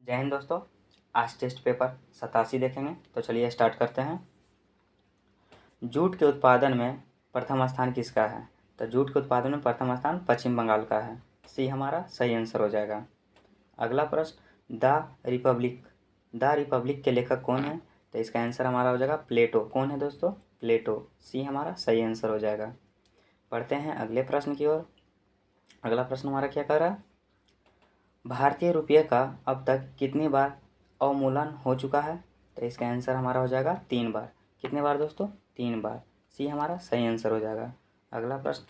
जय हिंद दोस्तों। आज टेस्ट पेपर 87 देखेंगे, तो चलिए स्टार्ट करते हैं। जूट के उत्पादन में प्रथम स्थान किसका है? तो जूट के उत्पादन में प्रथम स्थान पश्चिम बंगाल का है। सी हमारा सही आंसर हो जाएगा। अगला प्रश्न, द रिपब्लिक के लेखक कौन है? तो इसका आंसर हमारा हो जाएगा प्लेटो। कौन है दोस्तों? प्लेटो। सी हमारा सही आंसर हो जाएगा। पढ़ते हैं अगले प्रश्न की ओर। अगला प्रश्न हमारा क्या कह रहा है? भारतीय रुपये का अब तक कितनी बार अवमूल्यन हो चुका है? तो इसका आंसर हमारा हो जाएगा 3 बार। कितने बार दोस्तों? 3 बार। सी हमारा सही आंसर हो जाएगा। अगला प्रश्न,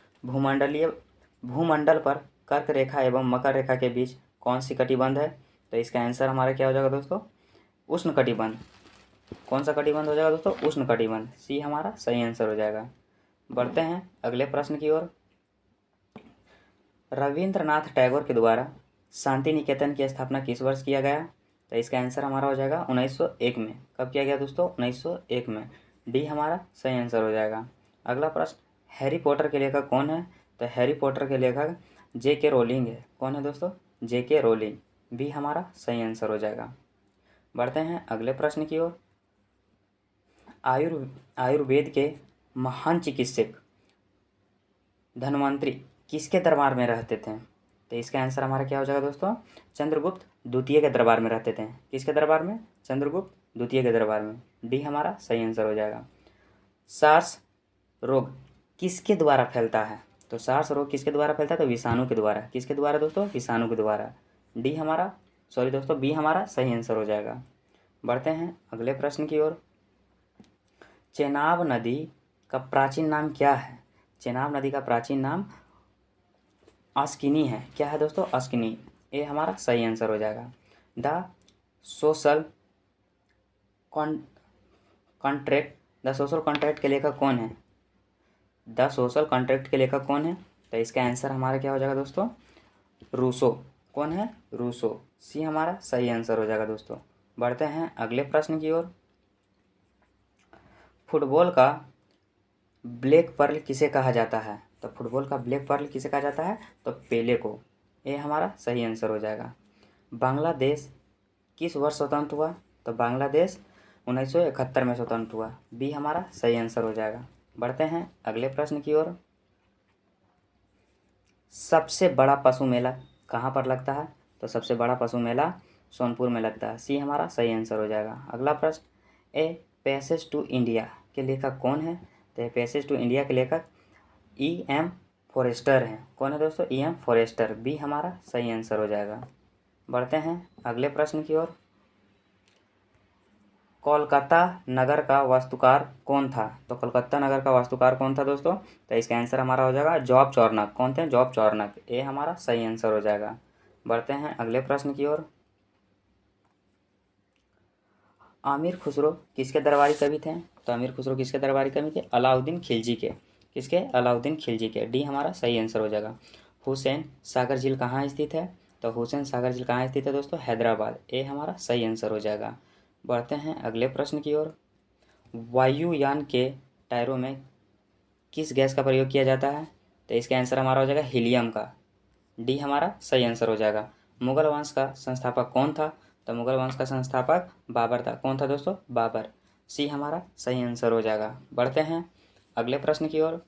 भूमंडल पर कर्क रेखा एवं मकर रेखा के बीच कौन सी कटिबंध है? तो इसका आंसर हमारा क्या हो जाएगा दोस्तों? उष्ण कटिबंध। कौन सा कटिबंध हो जाएगा दोस्तों? उष्ण कटिबंध। सी हमारा सही आंसर हो जाएगा। बढ़ते हैं अगले प्रश्न की ओर। रविंद्रनाथ टैगोर के द्वारा शांति निकेतन की स्थापना किस वर्ष किया गया? तो इसका आंसर हमारा हो जाएगा 1901 में। कब किया गया दोस्तों? 1901 में। डी हमारा सही आंसर हो जाएगा। अगला प्रश्न, हैरी पॉटर के लेखक कौन है? तो हैरी पॉटर के लेखक J.K. रोलिंग है। कौन है दोस्तों? J.K. रोलिंग। बी हमारा सही आंसर हो जाएगा। बढ़ते हैं अगले प्रश्न की ओर। आयुर्वेद के महान चिकित्सक धन्वंतरी किसके दरबार में रहते थे? तो इसका आंसर हमारा क्या हो जाएगा दोस्तों? चंद्रगुप्त द्वितीय के दरबार में रहते थे। किसके दरबार में? चंद्रगुप्त द्वितीय के दरबार में। डी हमारा सही आंसर हो जाएगा। सार्स रोग किसके द्वारा फैलता है? तो सार्स रोग किसके द्वारा फैलता है? तो विषाणु के द्वारा। किसके द्वारा दोस्तों? विषाणु के द्वारा। डी हमारा दोस्तों बी हमारा सही आंसर हो जाएगा। बढ़ते हैं अगले प्रश्न की ओर। चेनाब नदी का प्राचीन नाम क्या है? चेनाब नदी का प्राचीन नाम अस्किनी है। क्या है दोस्तों? अस्किनी। ये हमारा सही आंसर हो जाएगा। द सोशल कॉन्ट्रैक्ट के लेखक कौन है? द सोशल कॉन्ट्रैक्ट के लेखक कौन है? तो इसका आंसर हमारा क्या हो जाएगा दोस्तों? रूसो। कौन है? रूसो। सी हमारा सही आंसर हो जाएगा दोस्तों। बढ़ते हैं अगले प्रश्न की ओर। फुटबॉल का ब्लैक पर्ल किसे कहा जाता है? तो फुटबॉल का ब्लैक पर्ल किसे कहा जाता है? तो पेले को। ये हमारा सही आंसर हो जाएगा। बांग्लादेश किस वर्ष स्वतंत्र हुआ? तो बांग्लादेश 1971 में स्वतंत्र हुआ। बी हमारा सही आंसर हो जाएगा। बढ़ते हैं अगले प्रश्न की ओर। सबसे बड़ा पशु मेला कहाँ पर लगता है? तो सबसे बड़ा पशु मेला सोनपुर में लगता है। सी हमारा सही आंसर हो जाएगा। अगला प्रश्न, ए पैसेज टू इंडिया के लेखक कौन है? तो पैसेज टू इंडिया के लेखक E.M. फॉरेस्टर हैं। कौन है दोस्तों? E.M. फॉरेस्टर। बी हमारा सही आंसर हो जाएगा। बढ़ते हैं अगले प्रश्न की ओर। कोलकाता नगर का वास्तुकार कौन था? तो कोलकाता नगर का वास्तुकार कौन था दोस्तों? तो इसका आंसर हमारा हो जाएगा जॉब चौर्नक। कौन थे? जॉब चौर्नक। ये हमारा सही आंसर हो जाएगा। बढ़ते हैं अगले प्रश्न की ओर। आमिर खुसरो किसके दरबारी कवि थे? तो आमिर खुसरो किसके दरबारी कवि थे? अलाउद्दीन खिलजी के। किसके? अलाउद्दीन खिलजी के। डी हमारा सही आंसर हो जाएगा। हुसैन सागर झील कहाँ स्थित है? तो हुसैन सागर झील कहाँ स्थित है दोस्तों? हैदराबाद। ये हमारा सही आंसर हो जाएगा। बढ़ते हैं अगले प्रश्न की ओर। वायुयान के टायरों में किस गैस का प्रयोग किया जाता है? तो इसका आंसर हमारा हो जाएगा हीलियम का। डी हमारा सही आंसर हो जाएगा। मुगल वंश का संस्थापक कौन था? तो मुगल वंश का संस्थापक बाबर था। कौन था दोस्तों? बाबर। सी हमारा सही आंसर हो जाएगा। बढ़ते हैं अगले प्रश्न की ओर।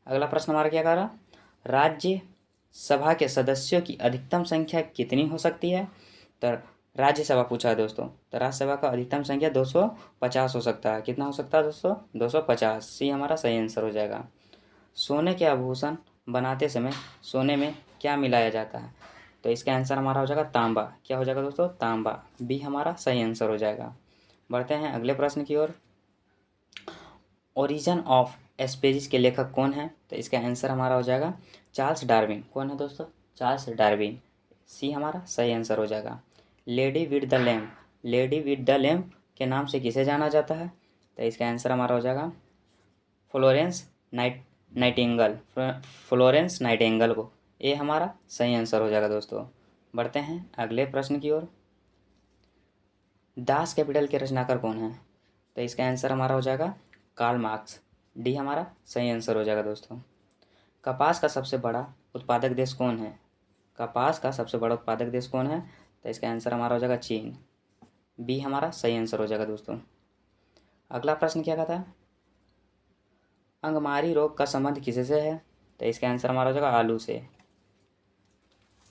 अगला प्रश्न हमारा क्या कह रहा? राज्य सभा के सदस्यों की अधिकतम संख्या कितनी हो सकती है? तो राज्यसभा पूछा है दोस्तों। तो राज्यसभा का अधिकतम संख्या 250 हो सकता है। कितना हो सकता है दोस्तों? 250। सी हमारा सही आंसर हो जाएगा। सोने के आभूषण बनाते समय सोने में क्या मिलाया जाता है? तो इसका आंसर हमारा हो जाएगा तांबा। क्या हो जाएगा दोस्तों? तांबा। बी हमारा सही आंसर हो जाएगा। बढ़ते हैं अगले प्रश्न की ओर। ओरिजिन ऑफ स्पीसीज के लेखक कौन है? तो इसका आंसर हमारा हो जाएगा चार्ल्स डार्विन। कौन है दोस्तों? Charles Darwin. सी हमारा सही आंसर हो जाएगा। लेडी विद द लैम्प के नाम से किसे जाना जाता है? तो इसका आंसर हमारा हो जाएगा फ्लोरेंस नाइटिंगेल को। ये हमारा सही आंसर हो जाएगा दोस्तों। बढ़ते हैं अगले प्रश्न की ओर। दास कैपिटल के रचनाकार कौन है? तो इसका आंसर हमारा हो जाएगा कार्ल मार्क्स। डी हमारा सही आंसर हो जाएगा दोस्तों। कपास का सबसे बड़ा उत्पादक देश कौन है? कपास का सबसे बड़ा उत्पादक देश कौन है? तो इसका आंसर हमारा हो जाएगा चीन। बी हमारा सही आंसर हो जाएगा दोस्तों। अगला प्रश्न क्या कहता है, अंगमारी रोग का संबंध किससे से है? तो इसका आंसर हमारा हो जाएगा आलू से।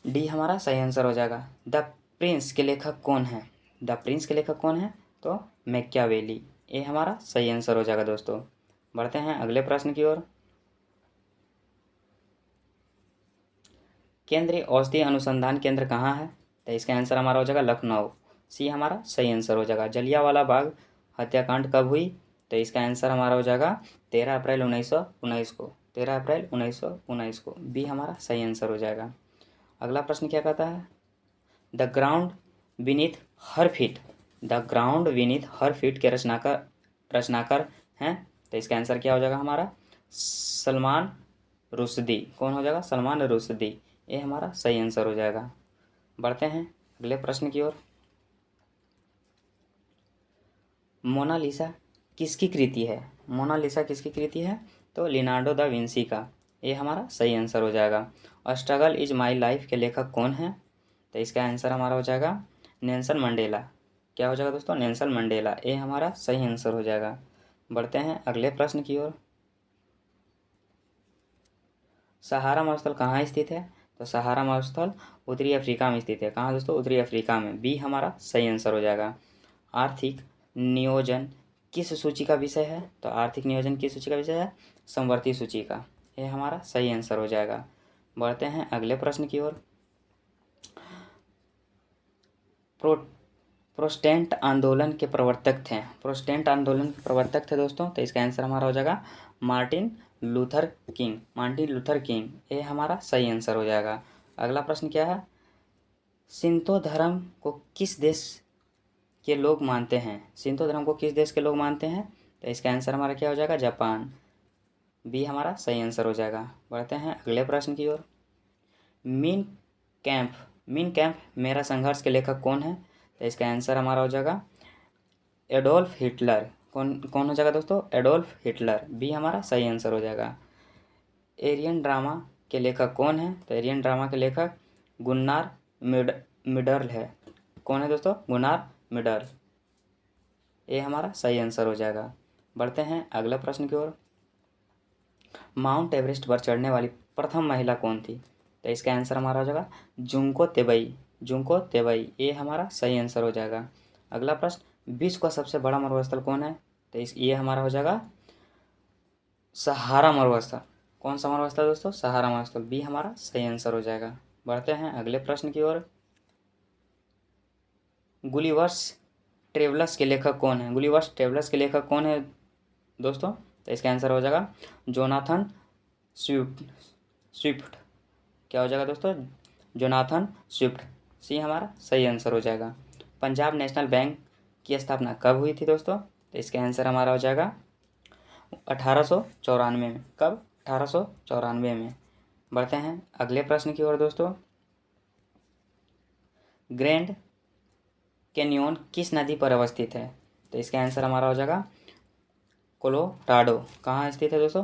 डी हमारा सही आंसर हो जाएगा। द प्रिंस के लेखक कौन है? द प्रिंस के लेखक कौन है? तो मैकियावेली। ये हमारा सही आंसर हो जाएगा दोस्तों। बढ़ते हैं अगले प्रश्न की ओर। केंद्रीय औषधि अनुसंधान केंद्र कहाँ है? तो इसका आंसर हमारा हो जाएगा लखनऊ। सी हमारा सही आंसर हो जाएगा। जलियांवाला बाग हत्याकांड कब हुई? तो इसका आंसर हमारा हो जाएगा 13 अप्रैल 1919 को। 13 अप्रैल 1919 को। बी हमारा सही आंसर हो जाएगा। अगला प्रश्न क्या कहता है, the ground beneath her feet. The ground beneath her feet के रचनाकार हैं? तो इसका आंसर क्या हो जाएगा हमारा सलमान रुश्दी। कौन हो जाएगा? सलमान रुश्दी। ये हमारा सही आंसर हो जाएगा। बढ़ते हैं अगले प्रश्न की ओर। मोनालिसा किसकी कृति है? मोनालिसा किसकी कृति है? तो लियोनार्डो दा विंसी का। ये हमारा सही आंसर हो जाएगा। A struggle is my life के लेखक कौन है? तो इसका आंसर हमारा हो जाएगा नेल्सन मंडेला। क्या हो जाएगा दोस्तों? Nelson Mandela. ये हमारा सही आंसर हो जाएगा। बढ़ते हैं अगले प्रश्न की ओर। सहारा मरुस्थल कहाँ स्थित है? तो सहारा मरुस्थल उत्तरी अफ्रीका में स्थित है। कहाँ दोस्तों? उत्तरी अफ्रीका में। बी हमारा सही आंसर हो जाएगा। आर्थिक नियोजन किस सूची का विषय है? तो आर्थिक नियोजन किस सूची का विषय है? समवर्ती सूची का। यह हमारा सही आंसर हो जाएगा। बढ़ते हैं अगले प्रश्न की ओर। प्रोटेस्टेंट आंदोलन के प्रवर्तक थे। प्रोटेस्टेंट आंदोलन के प्रवर्तक थे दोस्तों। तो इसका आंसर हमारा हो जाएगा Martin Luther king. Martin Luther king. ये हमारा सही आंसर हो जाएगा। अगला प्रश्न क्या है, शिंतो धर्म को किस देश के लोग मानते हैं? शिंतो धर्म को किस देश के लोग मानते हैं? तो इसका आंसर हमारा क्या हो जाएगा? जापान। बी हमारा सही आंसर हो जाएगा। बढ़ते हैं अगले प्रश्न की ओर। मीन कैंप मेरा संघर्ष के लेखक कौन है? तो इसका आंसर हमारा हो जाएगा एडोल्फ हिटलर। कौन हो जाएगा दोस्तों? Adolf Hitler. बी हमारा सही आंसर हो जाएगा। एरियन ड्रामा के लेखक कौन है? तो एरियन ड्रामा के लेखक गुन्नार मिडर्ल है। कौन है दोस्तों? गुन्नार मिडर्ल। ये हमारा सही आंसर हो जाएगा। बढ़ते हैं अगला प्रश्न की ओर। माउंट एवरेस्ट पर चढ़ने वाली प्रथम महिला कौन थी? तो इसका आंसर हमारा हो जाएगा जुंको तेबई। Junko Tabei. ये हमारा सही आंसर हो जाएगा। अगला प्रश्न, विश्व का सबसे बड़ा मरुस्थल कौन है? तो ये हमारा हो जाएगा सहारा मरुस्थल। कौन सा मरुस्थल दोस्तों? सहारा मरुस्थल। बी हमारा सही आंसर हो जाएगा। बढ़ते हैं अगले प्रश्न की ओर। गुलिवर्स ट्रेवलर्स के लेखक कौन है? गुलिवर्स ट्रेवलर्स के लेखक कौन है दोस्तों? तो इसका आंसर हो जाएगा जोनाथन स्विफ्ट। क्या हो जाएगा दोस्तों? Jonathan Swift. सी हमारा सही आंसर हो जाएगा। पंजाब नेशनल बैंक की स्थापना कब हुई थी दोस्तों? तो इसका आंसर हमारा हो जाएगा 1894 में। कब? 1894 में। बढ़ते हैं अगले प्रश्न की ओर दोस्तों। ग्रैंड कैनियन किस नदी पर अवस्थित है? तो इसका आंसर हमारा हो जाएगा कोलोराडो। कहाँ स्थित है दोस्तों?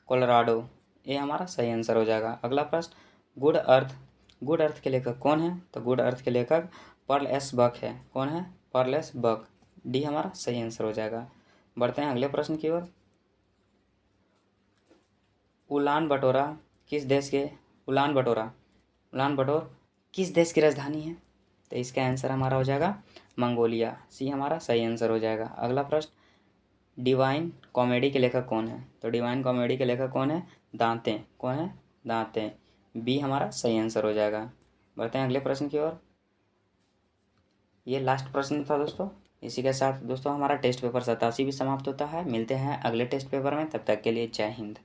कोलोराडो। ये हमारा सही आंसर हो जाएगा। अगला प्रश्न, गुड अर्थ के लेखक कौन है? तो गुड अर्थ के लेखक पर्ल एस बक है। कौन है? पर्ल एस बक। डी हमारा सही आंसर हो जाएगा। बढ़ते हैं अगले प्रश्न की ओर। उलान बटोर किस देश की राजधानी है? तो इसका आंसर हमारा हो जाएगा मंगोलिया। सी हमारा सही आंसर हो जाएगा। अगला प्रश्न, डिवाइन कॉमेडी के लेखक कौन है? तो डिवाइन कॉमेडी के लेखक कौन है? दांते। कौन है? दांते। बी हमारा सही आंसर हो जाएगा। बढ़ते हैं अगले प्रश्न की ओर। ये लास्ट प्रश्न था दोस्तों। इसी के साथ दोस्तों हमारा टेस्ट पेपर 87 भी समाप्त होता है। मिलते हैं अगले टेस्ट पेपर में। तब तक के लिए जय हिंद।